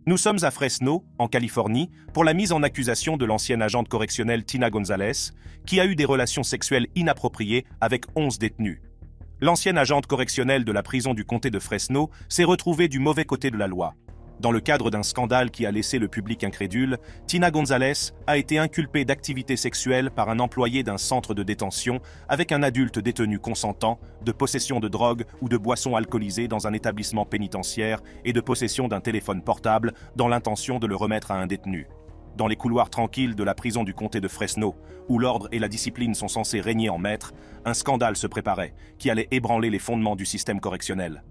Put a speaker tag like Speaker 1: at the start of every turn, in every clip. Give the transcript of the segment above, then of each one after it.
Speaker 1: Nous sommes à Fresno, en Californie, pour la mise en accusation de l'ancienne agente correctionnelle Tina González, qui a eu des relations sexuelles inappropriées avec 11 détenus. L'ancienne agente correctionnelle de la prison du comté de Fresno s'est retrouvée du mauvais côté de la loi. Dans le cadre d'un scandale qui a laissé le public incrédule, Tina González a été inculpée d'activités sexuelles par un employé d'un centre de détention avec un adulte détenu consentant, de possession de drogue ou de boissons alcoolisées dans un établissement pénitentiaire et de possession d'un téléphone portable dans l'intention de le remettre à un détenu. Dans les couloirs tranquilles de la prison du comté de Fresno, où l'ordre et la discipline sont censés régner en maître, un scandale se préparait qui allait ébranler les fondements du système correctionnel.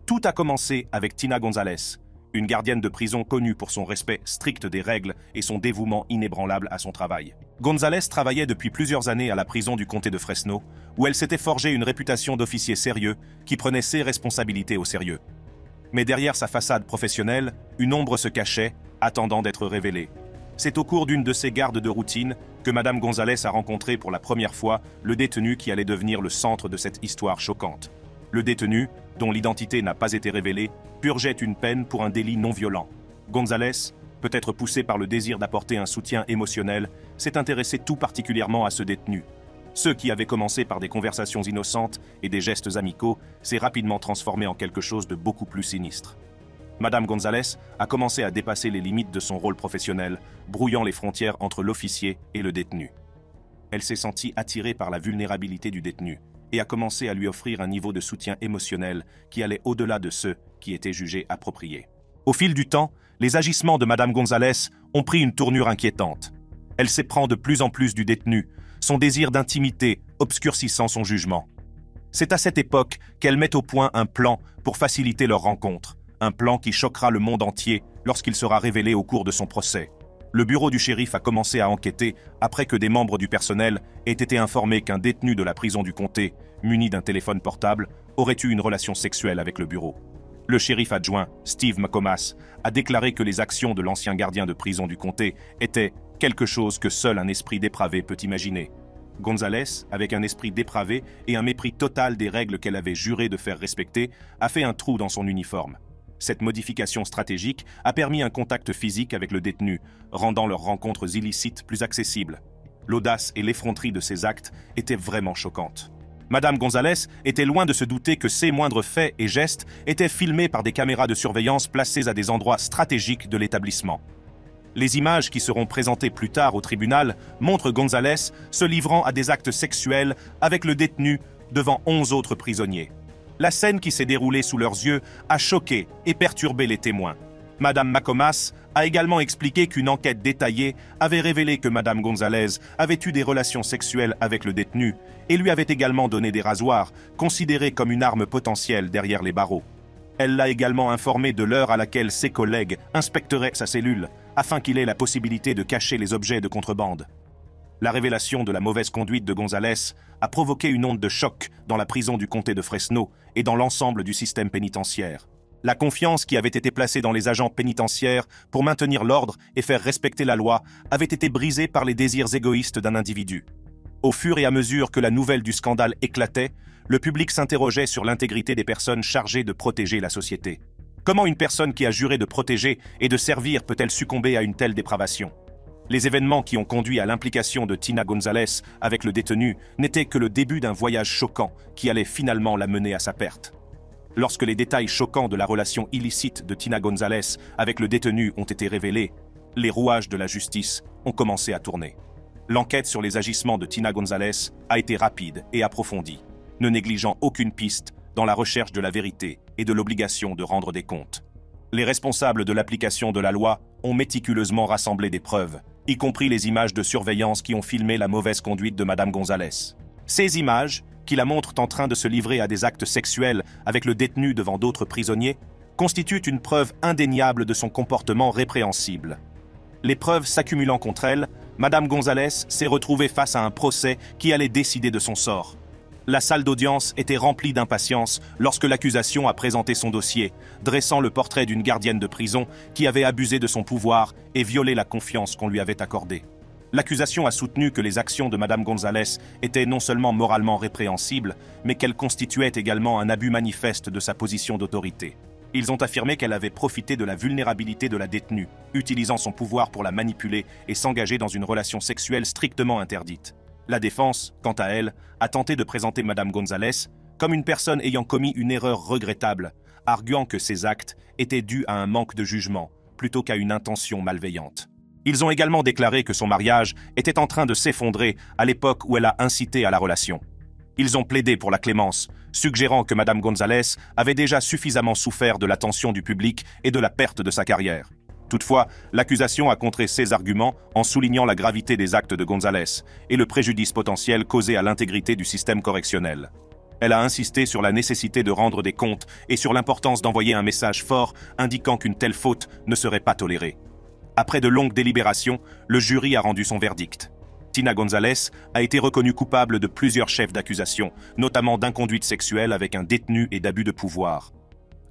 Speaker 1: Tout a commencé avec Tina González, une gardienne de prison connue pour son respect strict des règles et son dévouement inébranlable à son travail. González travaillait depuis plusieurs années à la prison du comté de Fresno, où elle s'était forgé une réputation d'officier sérieux qui prenait ses responsabilités au sérieux. Mais derrière sa façade professionnelle, une ombre se cachait, attendant d'être révélée. C'est au cours d'une de ses gardes de routine que Madame González a rencontré pour la première fois le détenu qui allait devenir le centre de cette histoire choquante. Le détenu, dont l'identité n'a pas été révélée, purgeait une peine pour un délit non violent. González, peut-être poussé par le désir d'apporter un soutien émotionnel, s'est intéressé tout particulièrement à ce détenu. Ce qui avait commencé par des conversations innocentes et des gestes amicaux s'est rapidement transformé en quelque chose de beaucoup plus sinistre. Madame González a commencé à dépasser les limites de son rôle professionnel, brouillant les frontières entre l'officier et le détenu. Elle s'est sentie attirée par la vulnérabilité du détenu et a commencé à lui offrir un niveau de soutien émotionnel qui allait au-delà de ceux qui étaient jugés appropriés. Au fil du temps, les agissements de Madame González ont pris une tournure inquiétante. Elle s'éprend de plus en plus du détenu, son désir d'intimité obscurcissant son jugement. C'est à cette époque qu'elle met au point un plan pour faciliter leur rencontre, un plan qui choquera le monde entier lorsqu'il sera révélé au cours de son procès. Le bureau du shérif a commencé à enquêter après que des membres du personnel aient été informés qu'un détenu de la prison du comté, muni d'un téléphone portable, aurait eu une relation sexuelle avec le bureau. Le shérif adjoint, Steve McComas, a déclaré que les actions de l'ancien gardien de prison du comté étaient quelque chose que seul un esprit dépravé peut imaginer. González, avec un esprit dépravé et un mépris total des règles qu'elle avait juré de faire respecter, a fait un trou dans son uniforme. Cette modification stratégique a permis un contact physique avec le détenu, rendant leurs rencontres illicites plus accessibles. L'audace et l'effronterie de ces actes étaient vraiment choquantes. Madame González était loin de se douter que ses moindres faits et gestes étaient filmés par des caméras de surveillance placées à des endroits stratégiques de l'établissement. Les images qui seront présentées plus tard au tribunal montrent González se livrant à des actes sexuels avec le détenu devant 11 autres prisonniers. La scène qui s'est déroulée sous leurs yeux a choqué et perturbé les témoins. Madame McComas a également expliqué qu'une enquête détaillée avait révélé que Madame González avait eu des relations sexuelles avec le détenu et lui avait également donné des rasoirs, considérés comme une arme potentielle derrière les barreaux. Elle l'a également informé de l'heure à laquelle ses collègues inspecteraient sa cellule, afin qu'il ait la possibilité de cacher les objets de contrebande. La révélation de la mauvaise conduite de González a provoqué une onde de choc dans la prison du comté de Fresno et dans l'ensemble du système pénitentiaire. La confiance qui avait été placée dans les agents pénitentiaires pour maintenir l'ordre et faire respecter la loi avait été brisée par les désirs égoïstes d'un individu. Au fur et à mesure que la nouvelle du scandale éclatait, le public s'interrogeait sur l'intégrité des personnes chargées de protéger la société. Comment une personne qui a juré de protéger et de servir peut-elle succomber à une telle dépravation ? Les événements qui ont conduit à l'implication de Tina González avec le détenu n'étaient que le début d'un voyage choquant qui allait finalement la mener à sa perte. Lorsque les détails choquants de la relation illicite de Tina González avec le détenu ont été révélés, les rouages de la justice ont commencé à tourner. L'enquête sur les agissements de Tina González a été rapide et approfondie, ne négligeant aucune piste dans la recherche de la vérité et de l'obligation de rendre des comptes. Les responsables de l'application de la loi ont méticuleusement rassemblé des preuves, y compris les images de surveillance qui ont filmé la mauvaise conduite de Madame González. Ces images, qui la montrent en train de se livrer à des actes sexuels avec le détenu devant d'autres prisonniers, constituent une preuve indéniable de son comportement répréhensible. Les preuves s'accumulant contre elle, Madame González s'est retrouvée face à un procès qui allait décider de son sort. La salle d'audience était remplie d'impatience lorsque l'accusation a présenté son dossier, dressant le portrait d'une gardienne de prison qui avait abusé de son pouvoir et violé la confiance qu'on lui avait accordée. L'accusation a soutenu que les actions de Madame González étaient non seulement moralement répréhensibles, mais qu'elles constituaient également un abus manifeste de sa position d'autorité. Ils ont affirmé qu'elle avait profité de la vulnérabilité de la détenue, utilisant son pouvoir pour la manipuler et s'engager dans une relation sexuelle strictement interdite. La défense, quant à elle, a tenté de présenter Madame González comme une personne ayant commis une erreur regrettable, arguant que ses actes étaient dus à un manque de jugement, plutôt qu'à une intention malveillante. Ils ont également déclaré que son mariage était en train de s'effondrer à l'époque où elle a incité à la relation. Ils ont plaidé pour la clémence, suggérant que Madame González avait déjà suffisamment souffert de l'attention du public et de la perte de sa carrière. Toutefois, l'accusation a contré ces arguments en soulignant la gravité des actes de González et le préjudice potentiel causé à l'intégrité du système correctionnel. Elle a insisté sur la nécessité de rendre des comptes et sur l'importance d'envoyer un message fort indiquant qu'une telle faute ne serait pas tolérée. Après de longues délibérations, le jury a rendu son verdict. Tina González a été reconnue coupable de plusieurs chefs d'accusation, notamment d'inconduite sexuelle avec un détenu et d'abus de pouvoir.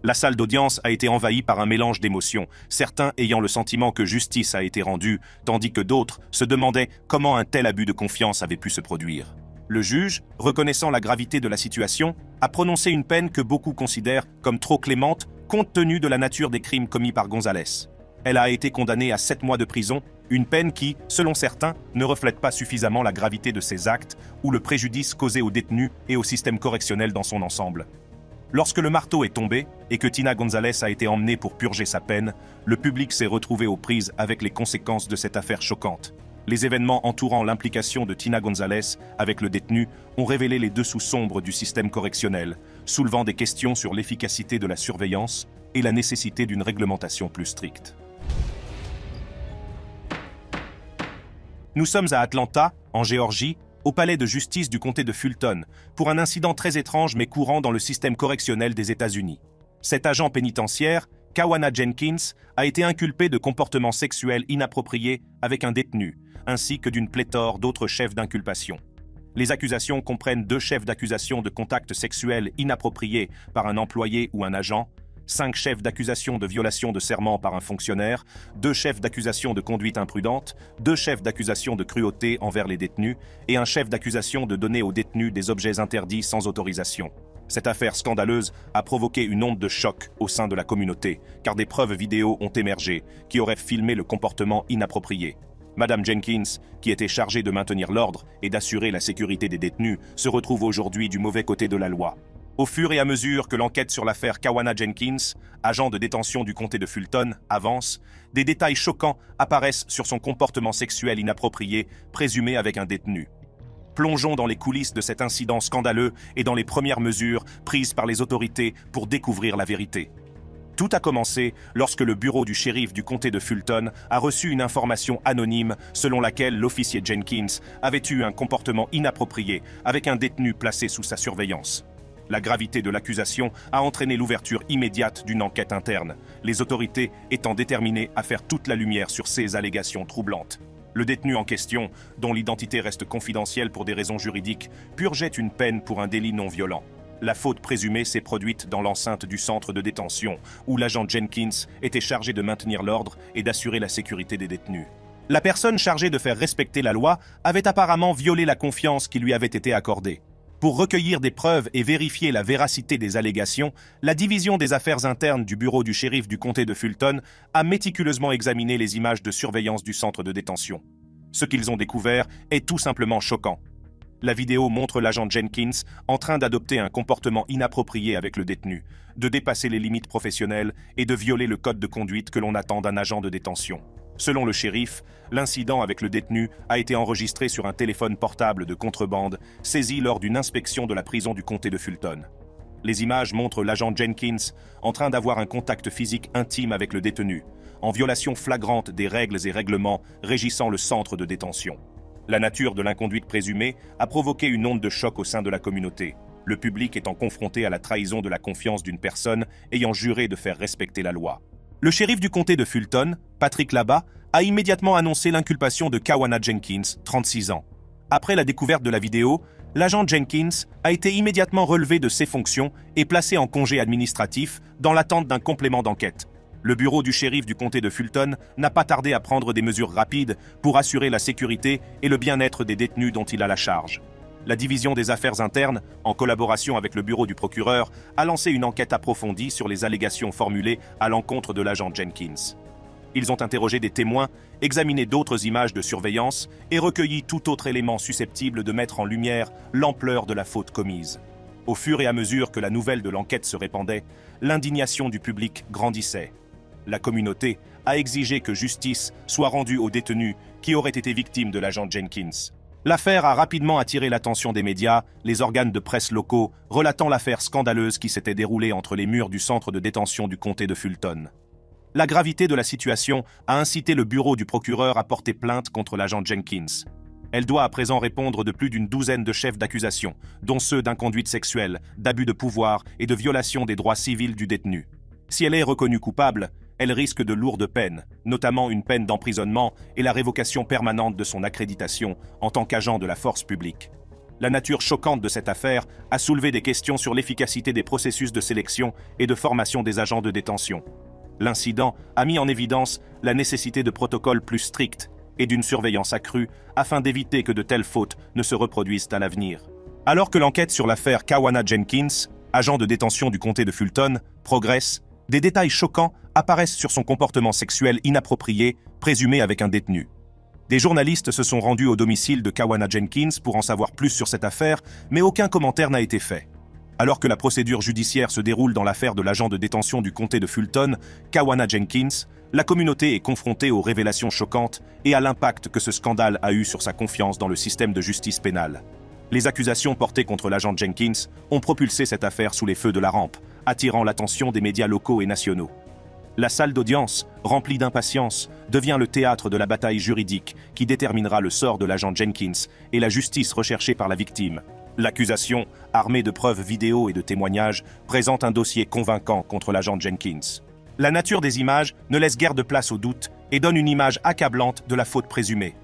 Speaker 1: La salle d'audience a été envahie par un mélange d'émotions, certains ayant le sentiment que justice a été rendue, tandis que d'autres se demandaient comment un tel abus de confiance avait pu se produire. Le juge, reconnaissant la gravité de la situation, a prononcé une peine que beaucoup considèrent comme trop clémente compte tenu de la nature des crimes commis par González. Elle a été condamnée à 7 mois de prison, une peine qui, selon certains, ne reflète pas suffisamment la gravité de ses actes ou le préjudice causé aux détenus et au système correctionnel dans son ensemble. Lorsque le marteau est tombé et que Tina González a été emmenée pour purger sa peine, le public s'est retrouvé aux prises avec les conséquences de cette affaire choquante. Les événements entourant l'implication de Tina González avec le détenu ont révélé les dessous sombres du système correctionnel, soulevant des questions sur l'efficacité de la surveillance et la nécessité d'une réglementation plus stricte. Nous sommes à Atlanta, en Géorgie, au palais de justice du comté de Fulton, pour un incident très étrange mais courant dans le système correctionnel des États-Unis. Cet agent pénitentiaire, Kawana Jenkins, a été inculpé de comportements sexuels inappropriés avec un détenu, ainsi que d'une pléthore d'autres chefs d'inculpation. Les accusations comprennent 2 chefs d'accusation de contact sexuel inapproprié par un employé ou un agent, 5 chefs d'accusation de violation de serment par un fonctionnaire, 2 chefs d'accusation de conduite imprudente, 2 chefs d'accusation de cruauté envers les détenus et un chef d'accusation de donner aux détenus des objets interdits sans autorisation. Cette affaire scandaleuse a provoqué une onde de choc au sein de la communauté, car des preuves vidéo ont émergé qui auraient filmé le comportement inapproprié. Madame Jenkins, qui était chargée de maintenir l'ordre et d'assurer la sécurité des détenus, se retrouve aujourd'hui du mauvais côté de la loi. Au fur et à mesure que l'enquête sur l'affaire Kawana Jenkins, agent de détention du comté de Fulton, avance, des détails choquants apparaissent sur son comportement sexuel inapproprié, présumé avec un détenu. Plongeons dans les coulisses de cet incident scandaleux et dans les premières mesures prises par les autorités pour découvrir la vérité. Tout a commencé lorsque le bureau du shérif du comté de Fulton a reçu une information anonyme selon laquelle l'officier Jenkins avait eu un comportement inapproprié avec un détenu placé sous sa surveillance. La gravité de l'accusation a entraîné l'ouverture immédiate d'une enquête interne, les autorités étant déterminées à faire toute la lumière sur ces allégations troublantes. Le détenu en question, dont l'identité reste confidentielle pour des raisons juridiques, purgeait une peine pour un délit non violent. La faute présumée s'est produite dans l'enceinte du centre de détention, où l'agent Jenkins était chargé de maintenir l'ordre et d'assurer la sécurité des détenus. La personne chargée de faire respecter la loi avait apparemment violé la confiance qui lui avait été accordée. Pour recueillir des preuves et vérifier la véracité des allégations, la division des affaires internes du bureau du shérif du comté de Fulton a méticuleusement examiné les images de surveillance du centre de détention. Ce qu'ils ont découvert est tout simplement choquant. La vidéo montre l'agent Jenkins en train d'adopter un comportement inapproprié avec le détenu, de dépasser les limites professionnelles et de violer le code de conduite que l'on attend d'un agent de détention. Selon le shérif, l'incident avec le détenu a été enregistré sur un téléphone portable de contrebande saisi lors d'une inspection de la prison du comté de Fulton. Les images montrent l'agent Jenkins en train d'avoir un contact physique intime avec le détenu, en violation flagrante des règles et règlements régissant le centre de détention. La nature de l'inconduite présumée a provoqué une onde de choc au sein de la communauté, le public étant confronté à la trahison de la confiance d'une personne ayant juré de faire respecter la loi. Le shérif du comté de Fulton, Patrick Laba, a immédiatement annoncé l'inculpation de Kawana Jenkins, 36 ans. Après la découverte de la vidéo, l'agent Jenkins a été immédiatement relevé de ses fonctions et placé en congé administratif dans l'attente d'un complément d'enquête. Le bureau du shérif du comté de Fulton n'a pas tardé à prendre des mesures rapides pour assurer la sécurité et le bien-être des détenus dont il a la charge. La division des affaires internes, en collaboration avec le bureau du procureur, a lancé une enquête approfondie sur les allégations formulées à l'encontre de l'agent Jenkins. Ils ont interrogé des témoins, examiné d'autres images de surveillance et recueilli tout autre élément susceptible de mettre en lumière l'ampleur de la faute commise. Au fur et à mesure que la nouvelle de l'enquête se répandait, l'indignation du public grandissait. La communauté a exigé que justice soit rendue aux détenus qui auraient été victimes de l'agent Jenkins. L'affaire a rapidement attiré l'attention des médias, les organes de presse locaux, relatant l'affaire scandaleuse qui s'était déroulée entre les murs du centre de détention du comté de Fulton. La gravité de la situation a incité le bureau du procureur à porter plainte contre l'agent Jenkins. Elle doit à présent répondre de plus d'une douzaine de chefs d'accusation, dont ceux d'inconduite sexuelle, d'abus de pouvoir et de violation des droits civils du détenu. Si elle est reconnue coupable, elle risque de lourdes peines, notamment une peine d'emprisonnement et la révocation permanente de son accréditation en tant qu'agent de la force publique. La nature choquante de cette affaire a soulevé des questions sur l'efficacité des processus de sélection et de formation des agents de détention. L'incident a mis en évidence la nécessité de protocoles plus stricts et d'une surveillance accrue afin d'éviter que de telles fautes ne se reproduisent à l'avenir. Alors que l'enquête sur l'affaire Kawana Jenkins, agent de détention du comté de Fulton, progresse, des détails choquants apparaissent sur son comportement sexuel inapproprié, présumé avec un détenu. Des journalistes se sont rendus au domicile de Kawana Jenkins pour en savoir plus sur cette affaire, mais aucun commentaire n'a été fait. Alors que la procédure judiciaire se déroule dans l'affaire de l'agent de détention du comté de Fulton, Kawana Jenkins, la communauté est confrontée aux révélations choquantes et à l'impact que ce scandale a eu sur sa confiance dans le système de justice pénale. Les accusations portées contre l'agent Jenkins ont propulsé cette affaire sous les feux de la rampe, attirant l'attention des médias locaux et nationaux. La salle d'audience, remplie d'impatience, devient le théâtre de la bataille juridique qui déterminera le sort de l'agent Jenkins et la justice recherchée par la victime. L'accusation, armée de preuves vidéo et de témoignages, présente un dossier convaincant contre l'agent Jenkins. La nature des images ne laisse guère de place au doute et donne une image accablante de la faute présumée.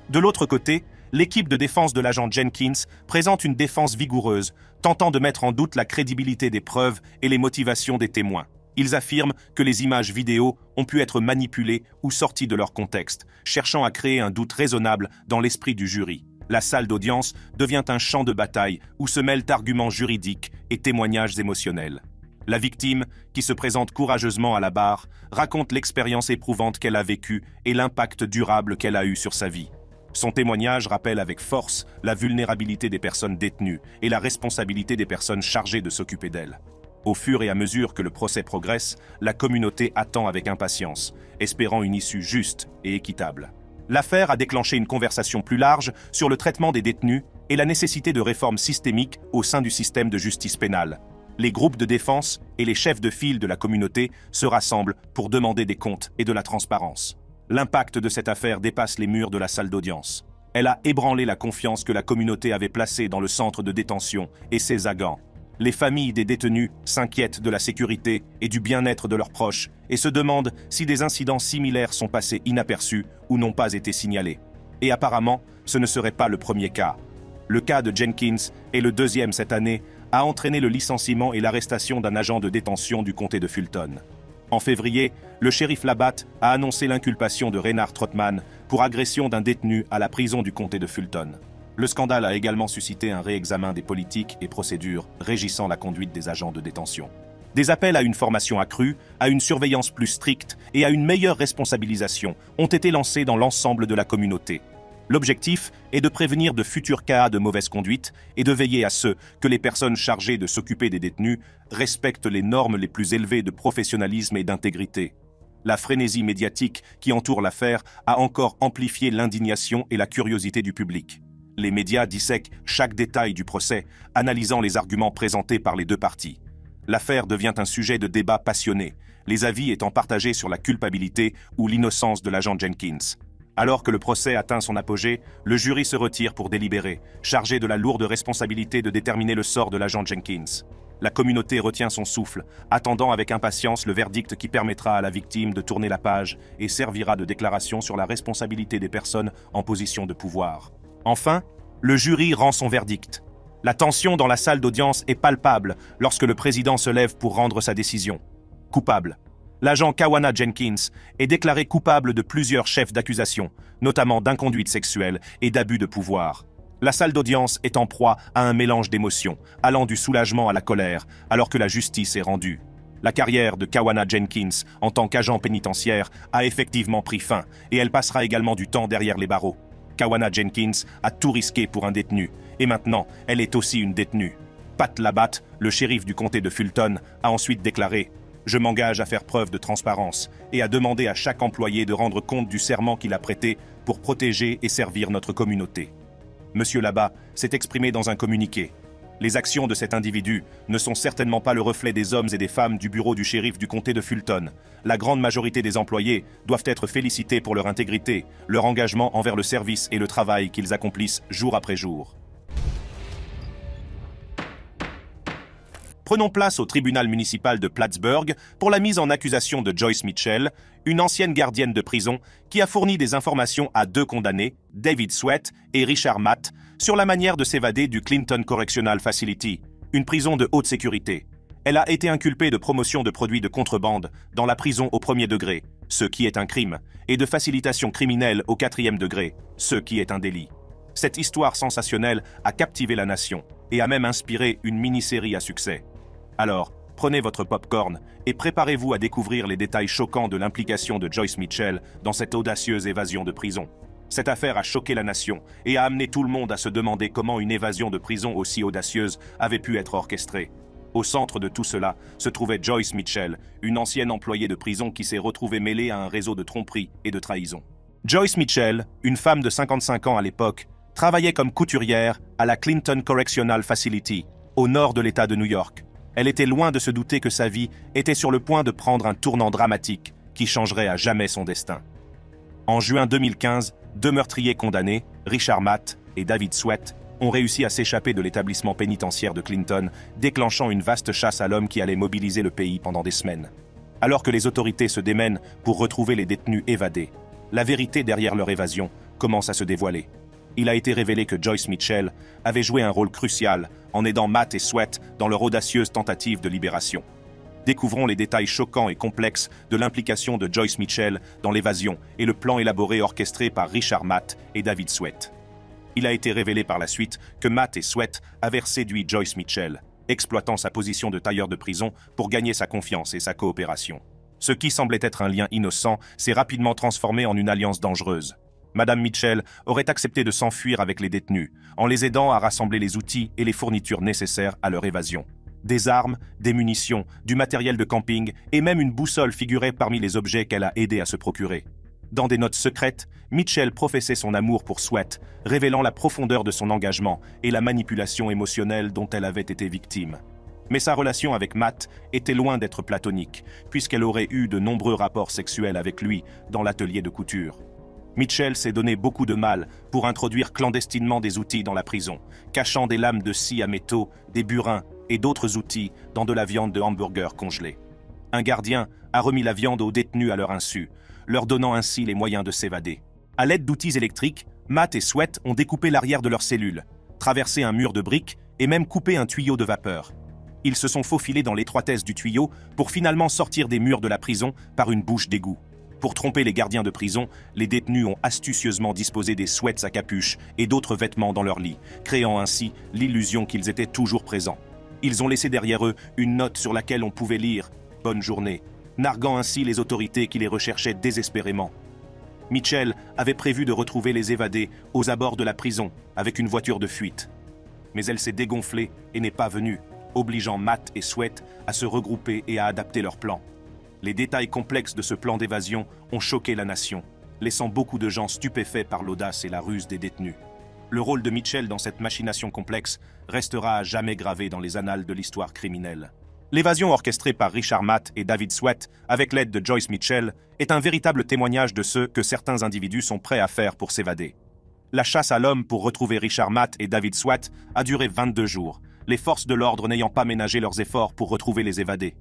Speaker 1: De l'autre côté, l'équipe de défense de l'agent Jenkins présente une défense vigoureuse, tentant de mettre en doute la crédibilité des preuves et les motivations des témoins. Ils affirment que les images vidéo ont pu être manipulées ou sorties de leur contexte, cherchant à créer un doute raisonnable dans l'esprit du jury. La salle d'audience devient un champ de bataille où se mêlent arguments juridiques et témoignages émotionnels. La victime, qui se présente courageusement à la barre, raconte l'expérience éprouvante qu'elle a vécue et l'impact durable qu'elle a eu sur sa vie. Son témoignage rappelle avec force la vulnérabilité des personnes détenues et la responsabilité des personnes chargées de s'occuper d'elles. Au fur et à mesure que le procès progresse, la communauté attend avec impatience, espérant une issue juste et équitable. L'affaire a déclenché une conversation plus large sur le traitement des détenus et la nécessité de réformes systémiques au sein du système de justice pénale. Les groupes de défense et les chefs de file de la communauté se rassemblent pour demander des comptes et de la transparence. L'impact de cette affaire dépasse les murs de la salle d'audience. Elle a ébranlé la confiance que la communauté avait placée dans le centre de détention et ses agents. Les familles des détenus s'inquiètent de la sécurité et du bien-être de leurs proches et se demandent si des incidents similaires sont passés inaperçus ou n'ont pas été signalés. Et apparemment, ce ne serait pas le premier cas. Le cas de Jenkins est le deuxième cette année, a entraîné le licenciement et l'arrestation d'un agent de détention du comté de Fulton. En février, le shérif Labatt a annoncé l'inculpation de Reinhard Trottmann pour agression d'un détenu à la prison du comté de Fulton. Le scandale a également suscité un réexamen des politiques et procédures régissant la conduite des agents de détention. Des appels à une formation accrue, à une surveillance plus stricte et à une meilleure responsabilisation ont été lancés dans l'ensemble de la communauté. L'objectif est de prévenir de futurs cas de mauvaise conduite et de veiller à ce que les personnes chargées de s'occuper des détenus respectent les normes les plus élevées de professionnalisme et d'intégrité. La frénésie médiatique qui entoure l'affaire a encore amplifié l'indignation et la curiosité du public. Les médias dissèquent chaque détail du procès, analysant les arguments présentés par les deux parties. L'affaire devient un sujet de débat passionné, les avis étant partagés sur la culpabilité ou l'innocence de l'agent Jenkins. Alors que le procès atteint son apogée, le jury se retire pour délibérer, chargé de la lourde responsabilité de déterminer le sort de l'agent Jenkins. La communauté retient son souffle, attendant avec impatience le verdict qui permettra à la victime de tourner la page et servira de déclaration sur la responsabilité des personnes en position de pouvoir. Enfin, le jury rend son verdict. La tension dans la salle d'audience est palpable lorsque le président se lève pour rendre sa décision. Coupable. L'agent Kawana Jenkins est déclaré coupable de plusieurs chefs d'accusation, notamment d'inconduite sexuelle et d'abus de pouvoir. La salle d'audience est en proie à un mélange d'émotions, allant du soulagement à la colère, alors que la justice est rendue. La carrière de Kawana Jenkins en tant qu'agent pénitentiaire a effectivement pris fin, et elle passera également du temps derrière les barreaux. Kawana Jenkins a tout risqué pour un détenu, et maintenant, elle est aussi une détenue. Pat Labatt, le shérif du comté de Fulton, a ensuite déclaré « Je m'engage à faire preuve de transparence et à demander à chaque employé de rendre compte du serment qu'il a prêté pour protéger et servir notre communauté. » Monsieur Labatt s'est exprimé dans un communiqué. Les actions de cet individu ne sont certainement pas le reflet des hommes et des femmes du bureau du shérif du comté de Fulton. La grande majorité des employés doivent être félicités pour leur intégrité, leur engagement envers le service et le travail qu'ils accomplissent jour après jour. Prenons place au tribunal municipal de Plattsburgh pour la mise en accusation de Joyce Mitchell, une ancienne gardienne de prison qui a fourni des informations à 2 condamnés, David Sweat et Richard Matt, sur la manière de s'évader du Clinton Correctional Facility, une prison de haute sécurité. Elle a été inculpée de promotion de produits de contrebande dans la prison au 1er degré, ce qui est un crime, et de facilitation criminelle au 4e degré, ce qui est un délit. Cette histoire sensationnelle a captivé la nation et a même inspiré une mini-série à succès. Alors, prenez votre pop-corn et préparez-vous à découvrir les détails choquants de l'implication de Joyce Mitchell dans cette audacieuse évasion de prison. Cette affaire a choqué la nation et a amené tout le monde à se demander comment une évasion de prison aussi audacieuse avait pu être orchestrée. Au centre de tout cela se trouvait Joyce Mitchell, une ancienne employée de prison qui s'est retrouvée mêlée à un réseau de tromperie et de trahison. Joyce Mitchell, une femme de 55 ans à l'époque, travaillait comme couturière à la Clinton Correctional Facility, au nord de l'État de New York. Elle était loin de se douter que sa vie était sur le point de prendre un tournant dramatique qui changerait à jamais son destin. En juin 2015, 2 meurtriers condamnés, Richard Matt et David Sweat, ont réussi à s'échapper de l'établissement pénitentiaire de Clinton, déclenchant une vaste chasse à l'homme qui allait mobiliser le pays pendant des semaines. Alors que les autorités se démènent pour retrouver les détenus évadés, la vérité derrière leur évasion commence à se dévoiler. Il a été révélé que Joyce Mitchell avait joué un rôle crucial en aidant Matt et Sweat dans leur audacieuse tentative de libération. Découvrons les détails choquants et complexes de l'implication de Joyce Mitchell dans l'évasion et le plan élaboré orchestré par Richard Matt et David Sweat. Il a été révélé par la suite que Matt et Sweat avaient séduit Joyce Mitchell, exploitant sa position de tailleur de prison pour gagner sa confiance et sa coopération. Ce qui semblait être un lien innocent s'est rapidement transformé en une alliance dangereuse. Madame Mitchell aurait accepté de s'enfuir avec les détenus, en les aidant à rassembler les outils et les fournitures nécessaires à leur évasion. Des armes, des munitions, du matériel de camping et même une boussole figuraient parmi les objets qu'elle a aidé à se procurer. Dans des notes secrètes, Mitchell professait son amour pour Sweat, révélant la profondeur de son engagement et la manipulation émotionnelle dont elle avait été victime. Mais sa relation avec Matt était loin d'être platonique, puisqu'elle aurait eu de nombreux rapports sexuels avec lui dans l'atelier de couture. Mitchell s'est donné beaucoup de mal pour introduire clandestinement des outils dans la prison, cachant des lames de scie à métaux, des burins et d'autres outils dans de la viande de hamburger congelée. Un gardien a remis la viande aux détenus à leur insu, leur donnant ainsi les moyens de s'évader. À l'aide d'outils électriques, Matt et Sweat ont découpé l'arrière de leur cellule, traversé un mur de briques et même coupé un tuyau de vapeur. Ils se sont faufilés dans l'étroitesse du tuyau pour finalement sortir des murs de la prison par une bouche d'égout. Pour tromper les gardiens de prison, les détenus ont astucieusement disposé des sweats à capuche et d'autres vêtements dans leur lit, créant ainsi l'illusion qu'ils étaient toujours présents. Ils ont laissé derrière eux une note sur laquelle on pouvait lire « Bonne journée », narguant ainsi les autorités qui les recherchaient désespérément. Mitchell avait prévu de retrouver les évadés aux abords de la prison avec une voiture de fuite. Mais elle s'est dégonflée et n'est pas venue, obligeant Matt et Sweat à se regrouper et à adapter leur plan. Les détails complexes de ce plan d'évasion ont choqué la nation, laissant beaucoup de gens stupéfaits par l'audace et la ruse des détenus. Le rôle de Mitchell dans cette machination complexe restera à jamais gravé dans les annales de l'histoire criminelle. L'évasion orchestrée par Richard Matt et David Sweat, avec l'aide de Joyce Mitchell, est un véritable témoignage de ce que certains individus sont prêts à faire pour s'évader. La chasse à l'homme pour retrouver Richard Matt et David Sweat a duré 22 jours, les forces de l'ordre n'ayant pas ménagé leurs efforts pour retrouver les évadés.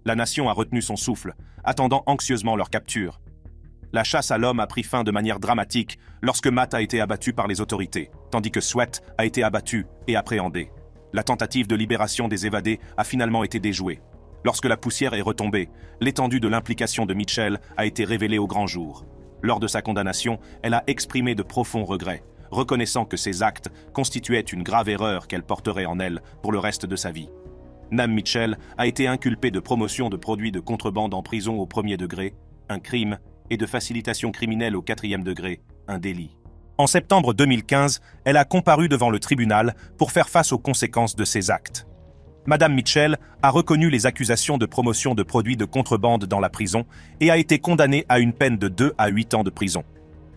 Speaker 1: La nation a retenu son souffle, attendant anxieusement leur capture. La chasse à l'homme a pris fin de manière dramatique lorsque Matt a été abattu par les autorités, tandis que Sweat a été abattu et appréhendé. La tentative de libération des évadés a finalement été déjouée. Lorsque la poussière est retombée, l'étendue de l'implication de Mitchell a été révélée au grand jour. Lors de sa condamnation, elle a exprimé de profonds regrets, reconnaissant que ces actes constituaient une grave erreur qu'elle porterait en elle pour le reste de sa vie. Nam Mitchell a été inculpée de promotion de produits de contrebande en prison au 1er degré, un crime, et de facilitation criminelle au 4e degré, un délit. En septembre 2015, elle a comparu devant le tribunal pour faire face aux conséquences de ses actes. Madame Mitchell a reconnu les accusations de promotion de produits de contrebande dans la prison et a été condamnée à une peine de 2 à 8 ans de prison.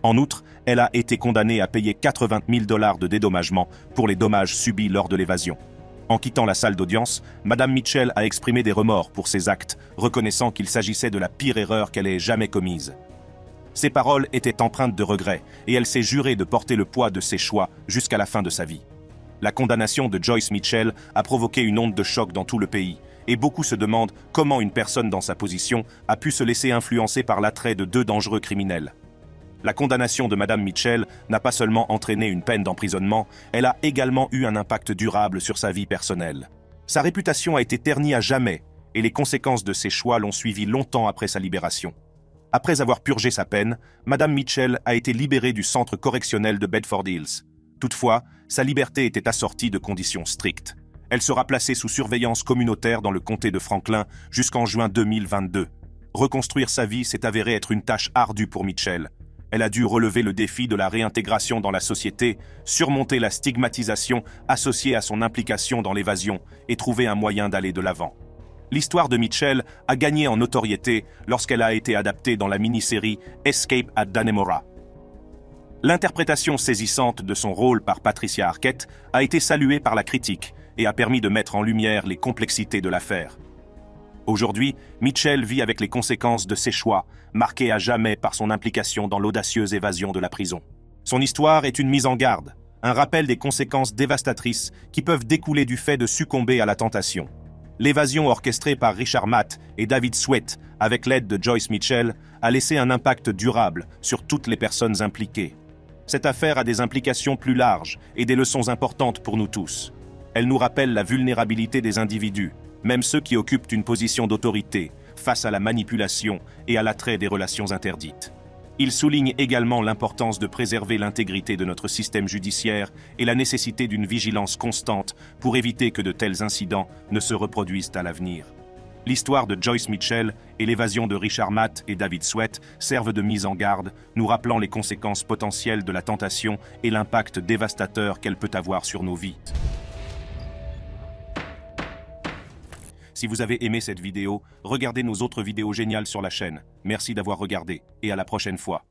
Speaker 1: En outre, elle a été condamnée à payer 80 000 $ de dédommagement pour les dommages subis lors de l'évasion. En quittant la salle d'audience, Madame Mitchell a exprimé des remords pour ses actes, reconnaissant qu'il s'agissait de la pire erreur qu'elle ait jamais commise. Ses paroles étaient empreintes de regret et elle s'est jurée de porter le poids de ses choix jusqu'à la fin de sa vie. La condamnation de Joyce Mitchell a provoqué une onde de choc dans tout le pays, et beaucoup se demandent comment une personne dans sa position a pu se laisser influencer par l'attrait de 2 dangereux criminels. La condamnation de Madame Mitchell n'a pas seulement entraîné une peine d'emprisonnement, elle a également eu un impact durable sur sa vie personnelle. Sa réputation a été ternie à jamais, et les conséquences de ses choix l'ont suivi longtemps après sa libération. Après avoir purgé sa peine, Madame Mitchell a été libérée du centre correctionnel de Bedford Hills. Toutefois, sa liberté était assortie de conditions strictes. Elle sera placée sous surveillance communautaire dans le comté de Franklin jusqu'en juin 2022. Reconstruire sa vie s'est avéré être une tâche ardue pour Mitchell. Elle a dû relever le défi de la réintégration dans la société, surmonter la stigmatisation associée à son implication dans l'évasion et trouver un moyen d'aller de l'avant. L'histoire de Mitchell a gagné en notoriété lorsqu'elle a été adaptée dans la mini-série Escape at Dannemora. L'interprétation saisissante de son rôle par Patricia Arquette a été saluée par la critique et a permis de mettre en lumière les complexités de l'affaire. Aujourd'hui, Mitchell vit avec les conséquences de ses choix, marquées à jamais par son implication dans l'audacieuse évasion de la prison. Son histoire est une mise en garde, un rappel des conséquences dévastatrices qui peuvent découler du fait de succomber à la tentation. L'évasion orchestrée par Richard Matt et David Sweat, avec l'aide de Joyce Mitchell, a laissé un impact durable sur toutes les personnes impliquées. Cette affaire a des implications plus larges et des leçons importantes pour nous tous. Elle nous rappelle la vulnérabilité des individus, même ceux qui occupent une position d'autorité, face à la manipulation et à l'attrait des relations interdites. Il souligne également l'importance de préserver l'intégrité de notre système judiciaire et la nécessité d'une vigilance constante pour éviter que de tels incidents ne se reproduisent à l'avenir. L'histoire de Joyce Mitchell et l'évasion de Richard Matt et David Sweat servent de mise en garde, nous rappelant les conséquences potentielles de la tentation et l'impact dévastateur qu'elle peut avoir sur nos vies. Si vous avez aimé cette vidéo, regardez nos autres vidéos géniales sur la chaîne. Merci d'avoir regardé et à la prochaine fois.